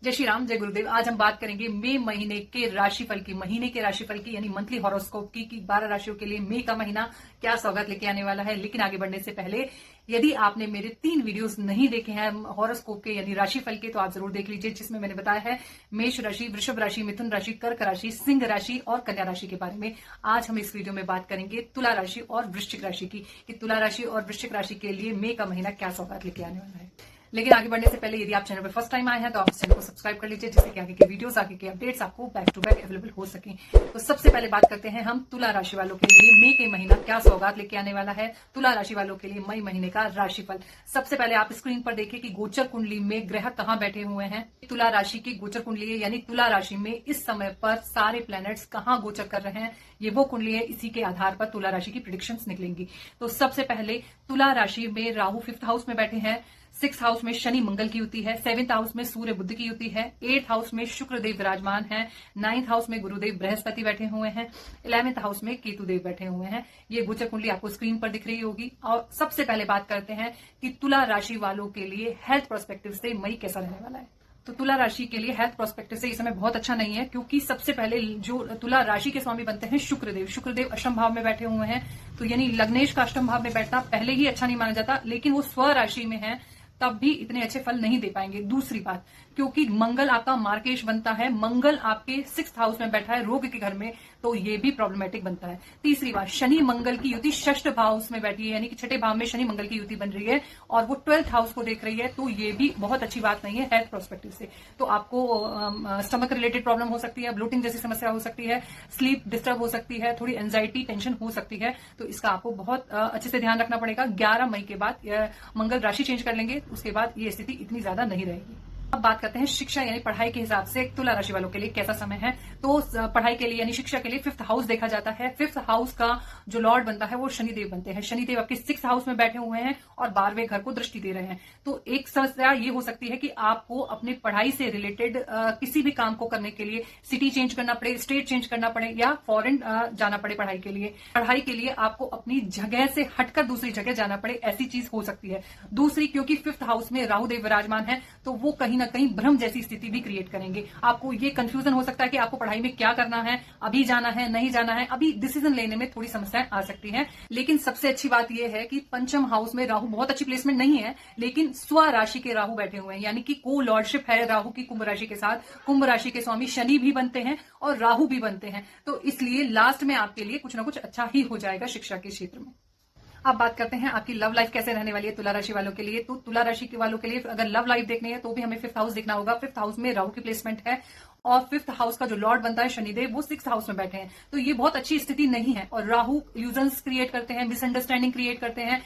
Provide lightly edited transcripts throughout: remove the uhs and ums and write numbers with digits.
जय श्री राम, जय गुरुदेव। आज हम बात करेंगे मई महीने के राशिफल की यानी मंथली हॉरोस्कोप की 12 राशियों के लिए मई का महीना क्या सौगात लेके आने वाला है। लेकिन आगे बढ़ने से पहले यदि आपने मेरे 3 वीडियोस नहीं देखे हैं हॉरोस्कोप के यानी राशिफल के, तो आप जरूर देख लीजिए, जिसमें मैंने बताया है मेष राशि, वृषभ राशि, मिथुन राशि, कर्क राशि, सिंह राशि और कन्या राशि के बारे में। आज हम इस वीडियो में बात करेंगे तुला राशि और वृश्चिक राशि की, कि तुला राशि और वृश्चिक राशि के लिए मई का महीना क्या सौगात लेके आने वाला है। लेकिन आगे बढ़ने से पहले यदि आप चैनल पर फर्स्ट टाइम आए हैं तो आप इस चैनल को सब्सक्राइब कर लीजिए, जिससे कि आगे के वीडियोस, आगे के अपडेट्स आपको बैक टू बैक अवेलेबल हो सके। तो सबसे पहले बात करते हैं हम तुला राशि वालों के लिए मई के महीना क्या सौगात लेके आने वाला है। तुला राशि वालों के लिए मई महीने का राशिफल। सबसे पहले आप स्क्रीन पर देखिए कि गोचर कुंडली में ग्रह कहाँ बैठे हुए हैं। तुला राशि की गोचर कुंडली है, यानी तुला राशि में इस समय पर सारे प्लैनेट्स कहाँ गोचर कर रहे हैं, ये वो कुंडली है। इसी के आधार पर तुला राशि की प्रेडिक्शंस निकलेंगी। तो सबसे पहले तुला राशि में राहु 5th हाउस में बैठे हैं, 6th हाउस में शनि मंगल की युति है, 7th हाउस में सूर्य बुध की युति है, 8th हाउस में शुक्रदेव विराजमान है, 9th हाउस में गुरुदेव बृहस्पति बैठे हुए हैं, 11th हाउस में केतुदेव बैठे हुए हैं। ये गोचर कुंडली आपको स्क्रीन पर दिख रही होगी। और सबसे पहले बात करते हैं कि तुला राशि वालों के लिए हेल्थ पर्सपेक्टिव से मई कैसा रहने वाला है। तो तुला राशि के लिए हेल्थ प्रोस्पेक्टिव से इस समय बहुत अच्छा नहीं है, क्योंकि सबसे पहले जो तुला राशि के स्वामी बनते हैं शुक्रदेव अष्टम भाव में बैठे हुए हैं। तो यानी लग्नेश का अष्टम भाव में बैठना पहले ही अच्छा नहीं माना जाता, लेकिन वो स्व राशि में है तब भी इतने अच्छे फल नहीं दे पाएंगे। दूसरी बात, क्योंकि मंगल आपका मार्केश बनता है, मंगल आपके 6th हाउस में बैठा है रोग के घर में, तो ये भी प्रॉब्लमेटिक बनता है। तीसरी बात, शनि मंगल की युति 6th भाव में बैठी है, यानी कि 6ठे भाव में शनि मंगल की युति बन रही है और वो 12th हाउस को देख रही है, तो ये भी बहुत अच्छी बात नहीं है हेल्थ प्रोस्पेक्टिव से। तो आपको स्टमक रिलेटेड प्रॉब्लम हो सकती है, ब्लोटिंग जैसी समस्या हो सकती है, स्लीप डिस्टर्ब हो सकती है, थोड़ी एंजाइटी टेंशन हो सकती है। तो इसका आपको बहुत अच्छे से ध्यान रखना पड़ेगा। 11 मई के बाद मंगल राशि चेंज कर लेंगे, उसके बाद ये स्थिति इतनी ज्यादा नहीं रहेगी। अब बात करते हैं शिक्षा यानी पढ़ाई के हिसाब से तुला राशि वालों के लिए कैसा समय है। तो पढ़ाई के लिए यानी शिक्षा के लिए 5th हाउस देखा जाता है। 5th हाउस का जो लॉर्ड बनता है वो शनिदेव बनते हैं। शनिदेव आपके 6th हाउस में बैठे हुए हैं और 12वें घर को दृष्टि दे रहे हैं। तो एक समस्या ये हो सकती है कि आपको अपने पढ़ाई से रिलेटेड किसी भी काम को करने के लिए सिटी चेंज करना पड़े, स्टेट चेंज करना पड़े या फॉरेन जाना पड़े पढ़ाई के लिए। पढ़ाई के लिए आपको अपनी जगह से हटकर दूसरी जगह जाना पड़े, ऐसी चीज हो सकती है। दूसरी, क्योंकि 5th हाउस में राहुदेव विराजमान है, तो वो कहीं ना कहीं भ्रम जैसी स्थिति भी क्रिएट करेंगे। आपको ये कंफ्यूजन हो सकता है कि आपको पढ़ाई में क्या करना है, अभी जाना है नहीं जाना है, अभी डिसीजन लेने में थोड़ी समस्याएं आ सकती हैं। लेकिन सबसे अच्छी बात यह है कि 5th हाउस में राहु बहुत अच्छी प्लेसमेंट नहीं है, लेकिन स्व राशि के राहु बैठे हुए हैं, यानी कि को लॉर्डशिप है राहु की कुंभ राशि के साथ। कुंभ राशि के स्वामी शनि भी बनते हैं और राहु भी बनते हैं, तो इसलिए लास्ट में आपके लिए कुछ ना कुछ अच्छा ही हो जाएगा शिक्षा के क्षेत्र में। अब बात करते हैं आपकी लव लाइफ कैसे रहने वाली है तुला राशि वालों के लिए। तो तुला राशि के वालों के लिए अगर लव लाइफ देखनी है तो भी हमें 5th हाउस देखना होगा। 5th हाउस में राहु की प्लेसमेंट है और 5th हाउस का जो लॉर्ड बनता है शनिदेव, वो 6th हाउस में बैठे हैं, तो ये बहुत अच्छी स्थिति नहीं है। और राहु इल्यूजन्स क्रिएट करते हैं, मिसअंडरस्टैंडिंग क्रिएट करते हैं,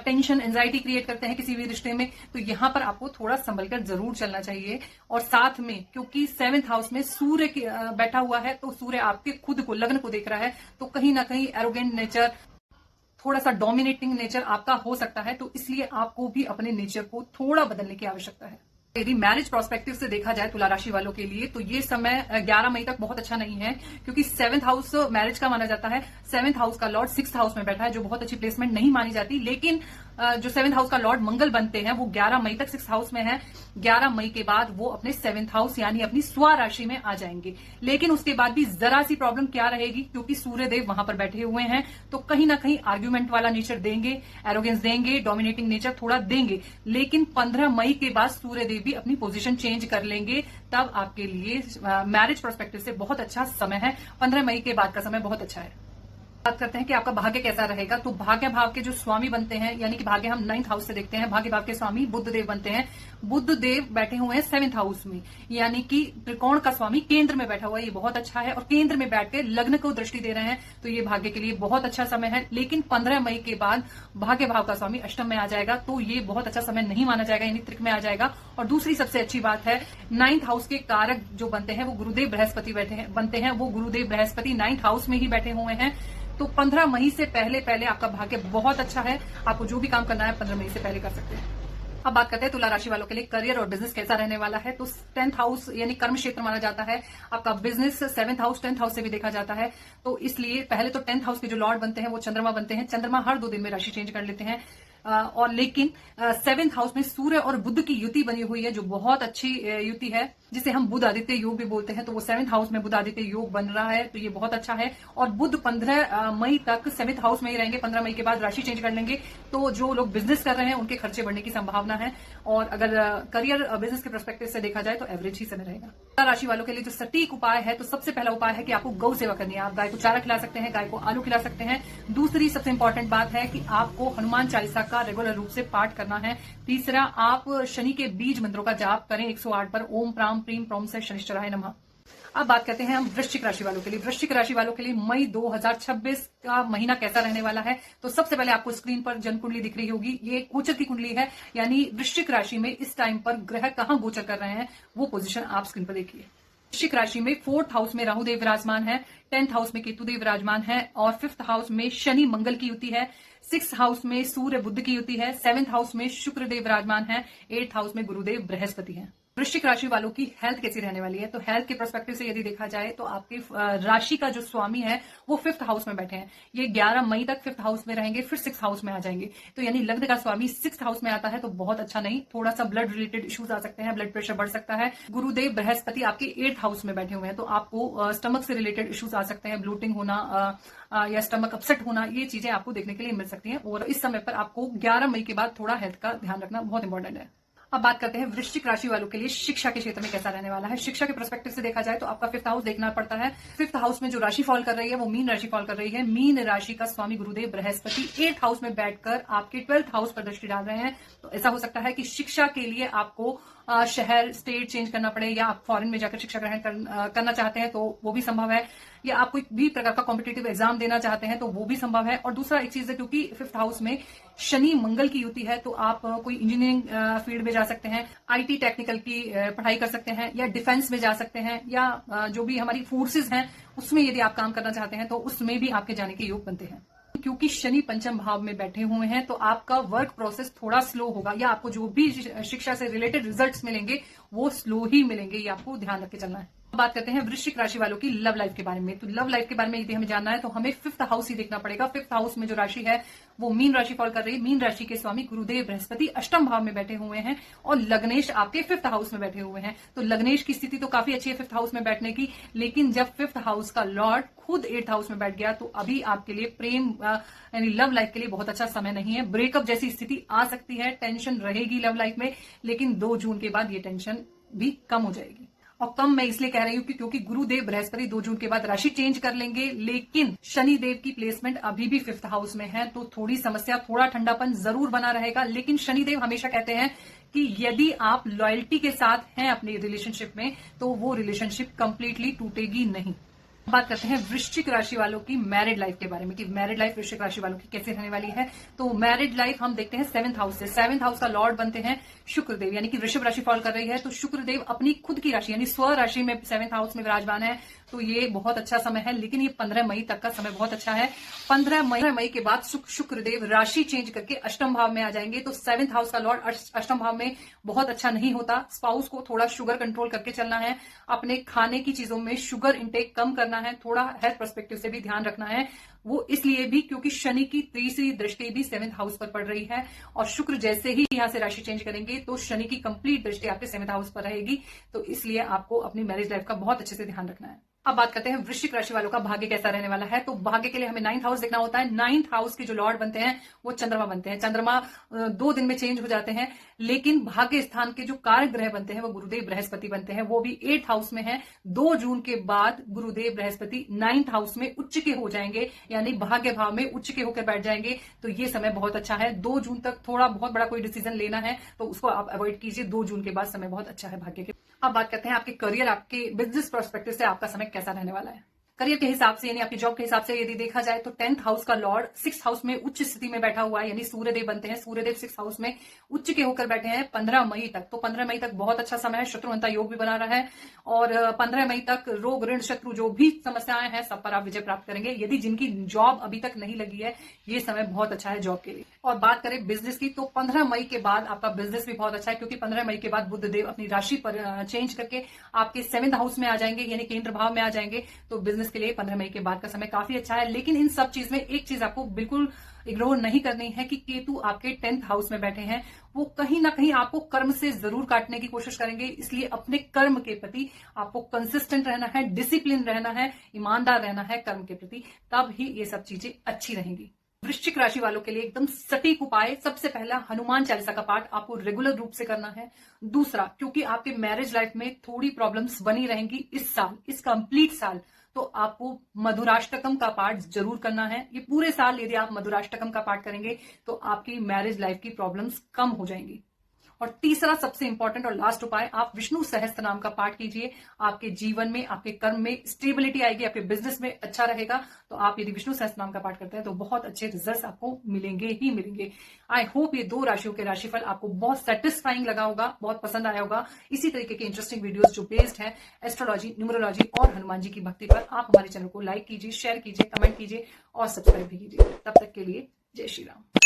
टेंशन एंजाइटी क्रिएट करते हैं किसी भी रिश्ते में। तो यहां पर आपको थोड़ा संभल कर जरूर चलना चाहिए। और साथ में क्योंकि 7th हाउस में सूर्य बैठा हुआ है, तो सूर्य आपके खुद को, लग्न को देख रहा है, तो कहीं ना कहीं एरोगेंट नेचर, थोड़ा सा डोमिनेटिंग नेचर आपका हो सकता है। तो इसलिए आपको भी अपने नेचर को थोड़ा बदलने की आवश्यकता है। यदि मैरिज प्रोस्पेक्टिव से देखा जाए तुला राशि वालों के लिए, तो ये समय 11 मई तक बहुत अच्छा नहीं है, क्योंकि 7th हाउस मैरिज का माना जाता है। 7th हाउस का लॉर्ड 6th हाउस में बैठा है, जो बहुत अच्छी प्लेसमेंट नहीं मानी जाती। लेकिन जो 7th हाउस का लॉर्ड मंगल बनते हैं वो 11 मई तक 6th हाउस में है। 11 मई के बाद वो अपने 7th हाउस यानी अपनी स्व राशि में आ जाएंगे। लेकिन उसके बाद भी जरा सी प्रॉब्लम क्या रहेगी, क्योंकि सूर्यदेव वहां पर बैठे हुए हैं, तो कहीं ना कहीं आर्ग्यूमेंट वाला नेचर देंगे, एरोगेंस देंगे, डोमिनेटिंग नेचर थोड़ा देंगे। लेकिन 15 मई के बाद सूर्यदेव भी अपनी पोजीशन चेंज कर लेंगे, तब आपके लिए मैरिज पर्सपेक्टिव से बहुत अच्छा समय है। 15 मई के बाद का समय बहुत अच्छा है। बात करते हैं कि आपका भाग्य कैसा रहेगा। तो भाग्य भाव के जो स्वामी बनते हैं, यानी कि भाग्य हम 9th हाउस से देखते हैं, भाग्य भाव के स्वामी बुध देव बनते हैं। बुध देव बैठे हुए हैं 7th हाउस में, यानी कि त्रिकोण का स्वामी केंद्र में बैठा हुआ है, ये बहुत अच्छा है। और केंद्र में बैठ के लग्न को दृष्टि दे रहे हैं, तो ये भाग्य के लिए बहुत अच्छा समय है। लेकिन 15 मई के बाद भाग्य भाव का स्वामी अष्टम में आ जाएगा, तो ये बहुत अच्छा समय नहीं माना जाएगा, यानी त्रिक में आ जाएगा। और दूसरी सबसे अच्छी बात है, 9th हाउस के कारक जो बनते हैं वो गुरुदेव बृहस्पति बनते हैं, वो गुरुदेव बृहस्पति 9th हाउस में ही बैठे हुए हैं। तो 15 मई से पहले आपका भाग्य बहुत अच्छा है। आपको जो भी काम करना है 15 मई से पहले कर सकते हैं। अब बात करते हैं तुला राशि वालों के लिए करियर और बिजनेस कैसा रहने वाला है। तो 10th हाउस यानी कर्म क्षेत्र माना जाता है आपका business. 7th house 10th house से भी देखा जाता है, तो इसलिए पहले तो 10th हाउस के जो लॉर्ड बनते हैं वो चंद्रमा बनते हैं। चंद्रमा हर 2 दिन में राशि चेंज कर लेते हैं। और लेकिन 7th हाउस में सूर्य और बुध की युति बनी हुई है, जो बहुत अच्छी युति है। जिसे हम बुध आदित्य योग भी बोलते हैं, तो वो 7th हाउस में बुध आदित्य योग बन रहा है, तो ये बहुत अच्छा है। और बुध 15 मई तक 7th हाउस में ही रहेंगे, 15 मई के बाद राशि चेंज कर लेंगे। तो जो लोग बिजनेस कर रहे हैं उनके खर्चे बढ़ने की संभावना है, और अगर करियर बिजनेस के पर्सपेक्टिव से देखा जाए तो एवरेज ही समय रहेगा। राशि वालों के लिए जो सटीक उपाय है, तो सबसे पहला उपाय है कि आपको गौ सेवा करनी है। आप गाय को चारा खिला सकते हैं, गाय को आलू खिला सकते हैं। दूसरी सबसे इंपॉर्टेंट बात है कि आपको हनुमान चालीसा का रेगुलर रूप से पाठ करना है। तीसरा, आप शनि के बीज मंत्रों का जाप करें 108 पर, ओम प्राम प्रीम प्रोम से शनिश्चराय नमः। अब बात करते हैं हम वृश्चिक राशि वालों के लिए। वृश्चिक राशि वालों के लिए मई 2026 का महीना कैसा रहने वाला है, तो सबसे पहले आपको स्क्रीन पर जन्म कुंडली दिख रही होगी। ये गोचर की कुंडली है, यानी वृश्चिक राशि में इस टाइम पर ग्रह कहां गोचर कर रहे हैं वो पोजीशन आप स्क्रीन पर देखिए। वृश्चिक राशि में 4th हाउस में राहुदेव विराजमान है, 10th हाउस में केतुदेव विराजमान है, और 5th हाउस में शनि मंगल की युति है, 6th हाउस में सूर्य बुध की युति है, 7th हाउस में शुक्रदेव विराजमान है, 8th हाउस में गुरुदेव बृहस्पति है। वृश्चिक राशि वालों की हेल्थ कैसी रहने वाली है, तो हेल्थ के पर्सपेक्टिव से यदि देखा जाए तो आपकी राशि का जो स्वामी है वो 5th हाउस में बैठे हैं। ये 11 मई तक 5th हाउस में रहेंगे, फिर 6th हाउस में आ जाएंगे। तो यानी लग्न का स्वामी 6th हाउस में आता है तो बहुत अच्छा नहीं, थोड़ा सा ब्लड रिलेटेड इश्यूज आ सकते हैं, ब्लड प्रेशर बढ़ सकता है। गुरुदेव बृहस्पति आपके 8th हाउस में बैठे हुए हैं, तो आपको स्टमक से रिलेटेड इश्यूज आ सकते हैं, ब्लोटिंग होना या स्टमक अपसेट होना, ये चीजें आपको देखने के लिए मिल सकती हैं। और इस समय पर आपको 11 मई के बाद थोड़ा हेल्थ का ध्यान रखना बहुत इंपॉर्टेंट है। अब बात करते हैं वृश्चिक राशि वालों के लिए शिक्षा के क्षेत्र में कैसा रहने वाला है। शिक्षा के पर्सपेक्टिव से देखा जाए तो आपका 5th हाउस देखना पड़ता है। 5th हाउस में जो राशि फॉल कर रही है वो मीन राशि फॉल कर रही है। मीन राशि का स्वामी गुरुदेव बृहस्पति 8th हाउस में बैठकर आपके 12th हाउस पर दृष्टि डाल रहे हैं। तो ऐसा हो सकता है कि शिक्षा के लिए आपको शहर स्टेट चेंज करना पड़े, या आप फॉरेन में जाकर शिक्षा ग्रहण करना चाहते हैं तो वो भी संभव है, या आप कोई भी प्रकार का कॉम्पिटेटिव एग्जाम देना चाहते हैं तो वो भी संभव है। और दूसरा एक चीज है, क्योंकि 5th हाउस में शनि मंगल की युति है तो आप कोई इंजीनियरिंग फील्ड में जा सकते हैं, आईटी टेक्निकल की पढ़ाई कर सकते हैं, या डिफेंस में जा सकते हैं, या जो भी हमारी फोर्सेज हैं उसमें यदि आप काम करना चाहते हैं तो उसमें भी आपके जाने के योग बनते हैं। क्योंकि शनि पंचम भाव में बैठे हुए हैं तो आपका वर्क प्रोसेस थोड़ा स्लो होगा, या आपको जो भी शिक्षा से रिलेटेड रिजल्ट्स मिलेंगे वो स्लो ही मिलेंगे, ये आपको ध्यान रख के चलना है। बात करते हैं वृश्चिक राशि वालों की लव लाइफ के बारे में। तो लव लाइफ के बारे में यदि हमें जानना है तो हमें 5th हाउस ही देखना पड़ेगा। 5th हाउस में जो राशि है वो मीन राशि फॉल कर रही है। मीन राशि के स्वामी गुरुदेव बृहस्पति अष्टम भाव में बैठे हुए हैं, और लग्नेश आपके 5th हाउस में बैठे हुए हैं। तो लग्नेश की स्थिति तो काफी अच्छी है 5th हाउस में बैठने की, लेकिन जब 5th हाउस का लॉर्ड खुद 8th हाउस में बैठ गया तो अभी आपके लिए प्रेम यानी लव लाइफ के लिए बहुत अच्छा समय नहीं है। ब्रेकअप जैसी स्थिति आ सकती है, टेंशन रहेगी लव लाइफ में, लेकिन 2 जून के बाद ये टेंशन भी कम हो जाएगी। और कम मैं इसलिए कह रही हूं क्योंकि गुरुदेव बृहस्पति 2 जून के बाद राशि चेंज कर लेंगे, लेकिन शनिदेव की प्लेसमेंट अभी भी 5th हाउस में है, तो थोड़ी समस्या, थोड़ा ठंडापन जरूर बना रहेगा। लेकिन शनिदेव हमेशा कहते हैं कि यदि आप लॉयल्टी के साथ हैं अपने रिलेशनशिप में तो वो रिलेशनशिप कंप्लीटली टूटेगी नहीं। बात करते हैं वृश्चिक राशि वालों की मैरिड लाइफ के बारे में कि मैरिड लाइफ वृश्चिक राशि वालों की कैसे रहने वाली है। तो मैरिड लाइफ हम देखते हैं 7th हाउस से। 7th हाउस का लॉर्ड बनते हैं शुक्रदेव, यानी कि वृषभ राशि फॉल कर रही है तो शुक्रदेव अपनी खुद की राशि यानी स्व राशि में 7th हाउस में विराजमान है, तो ये बहुत अच्छा समय है। लेकिन ये 15 मई तक का समय बहुत अच्छा है। 15 मई के बाद शुक्रदेव राशि चेंज करके अष्टम भाव में आ जाएंगे, तो 7th हाउस का लॉर्ड अष्टम भाव में बहुत अच्छा नहीं होता। स्पाउस को थोड़ा शुगर कंट्रोल करके चलना है, अपने खाने की चीजों में शुगर इंटेक कम करना है, थोड़ा हेल्थ पर्सपेक्टिव से भी ध्यान रखना है। वो इसलिए भी क्योंकि शनि की तीसरी दृष्टि भी 7th हाउस पर पड़ रही है, और शुक्र जैसे ही यहां से राशि चेंज करेंगे तो शनि की कंप्लीट दृष्टि आपके 7th हाउस पर रहेगी, तो इसलिए आपको अपनी मैरिज लाइफ का बहुत अच्छे से ध्यान रखना है। अब बात करते हैं वृश्चिक राशि वालों का भाग्य कैसा रहने वाला है। तो भाग्य के लिए हमें 9th हाउस देखना होता है। 9th हाउस के जो लॉर्ड बनते हैं वो चंद्रमा बनते हैं। चंद्रमा 2 दिन में चेंज हो जाते हैं, लेकिन भाग्य स्थान के जो कारक ग्रह बनते हैं वो गुरुदेव बृहस्पति बनते हैं, वो भी 8th हाउस में है। 2 जून के बाद गुरुदेव बृहस्पति 9th हाउस में उच्च के हो जाएंगे, यानी भाग्य भाव में उच्च के होकर बैठ जाएंगे, तो ये समय बहुत अच्छा है। 2 जून तक थोड़ा बहुत बड़ा कोई डिसीजन लेना है तो उसको आप अवॉइड कीजिए। 2 जून के बाद समय बहुत अच्छा है भाग्य के। अब बात करते हैं आपके करियर, आपके बिजनेस पर्सपेक्टिव से आपका समय कैसा रहने वाला है। करियर के हिसाब से यानी आपकी जॉब के हिसाब से यदि देखा जाए तो 10th हाउस का लॉर्ड 6th हाउस में उच्च स्थिति में बैठा हुआ है, यानी सूर्यदेव बनते हैं। सूर्यदेव 6th हाउस में उच्च के होकर बैठे हैं 15 मई तक। तो 15 मई तक बहुत अच्छा समय है, शत्रुवंता योग भी बना रहा है, और 15 मई तक रोग ऋण शत्रु जो भी समस्याएं हैं सब पर आप विजय प्राप्त करेंगे। यदि जिनकी जॉब अभी तक नहीं लगी है ये समय बहुत अच्छा है जॉब के लिए। और बात करें बिजनेस की तो 15 मई के बाद आपका बिजनेस भी बहुत अच्छा है, क्योंकि 15 मई के बाद बुधदेव अपनी राशि पर चेंज करके आपके 7th हाउस में आ जाएंगे, यानी केंद्र भाव में आ जाएंगे, तो बिजनेस बिजनेस के लिए 15 मई के बाद का समय काफी अच्छा है। लेकिन इन सब चीज में एक चीज आपको बिल्कुल इग्नोर नहीं करनी है कि केतु आपके 10th हाउस में बैठे हैं, वो कहीं ना कहीं आपको कर्म से जरूर काटने की कोशिश करेंगे। इसलिए अपने कर्म के प्रति आपको कंसिस्टेंट रहना है, डिसिप्लिन रहना है, ईमानदार रहना है कर्म के प्रति, तब ही ये सब चीजें अच्छी रहेंगी। वृश्चिक राशि वालों के लिए एकदम सटीक उपाय, सबसे पहला हनुमान चालीसा का पाठ आपको रेगुलर रूप से करना है। दूसरा, क्योंकि आपके मैरिज लाइफ में थोड़ी प्रॉब्लम्स बनी रहेंगी इस साल, इस कंप्लीट साल, तो आपको मधुराष्टकम का पाठ जरूर करना है। ये पूरे साल यदि आप मधुराष्टकम का पाठ करेंगे तो आपकी मैरिज लाइफ की प्रॉब्लम्स कम हो जाएंगी। और तीसरा सबसे इंपॉर्टेंट और लास्ट उपाय, आप विष्णु सहस्त्र नाम का पाठ कीजिए। आपके जीवन में, आपके कर्म में स्टेबिलिटी आएगी, आपके बिजनेस में अच्छा रहेगा। तो आप यदि विष्णु सहस्त्र नाम का पाठ करते हैं तो बहुत अच्छे रिजल्ट्स आपको मिलेंगे ही मिलेंगे। आई होप ये 2 राशियों के राशिफल आपको बहुत सेटिस्फाइंग लगा होगा, बहुत पसंद आया होगा। इसी तरीके के इंटरेस्टिंग वीडियोस जो बेस्ड है एस्ट्रोलॉजी, न्यूमरोलॉजी और हनुमान जी की भक्ति पर, आप हमारे चैनल को लाइक कीजिए, शेयर कीजिए, कमेंट कीजिए और सब्सक्राइब भी कीजिए। तब तक के लिए जय श्री राम।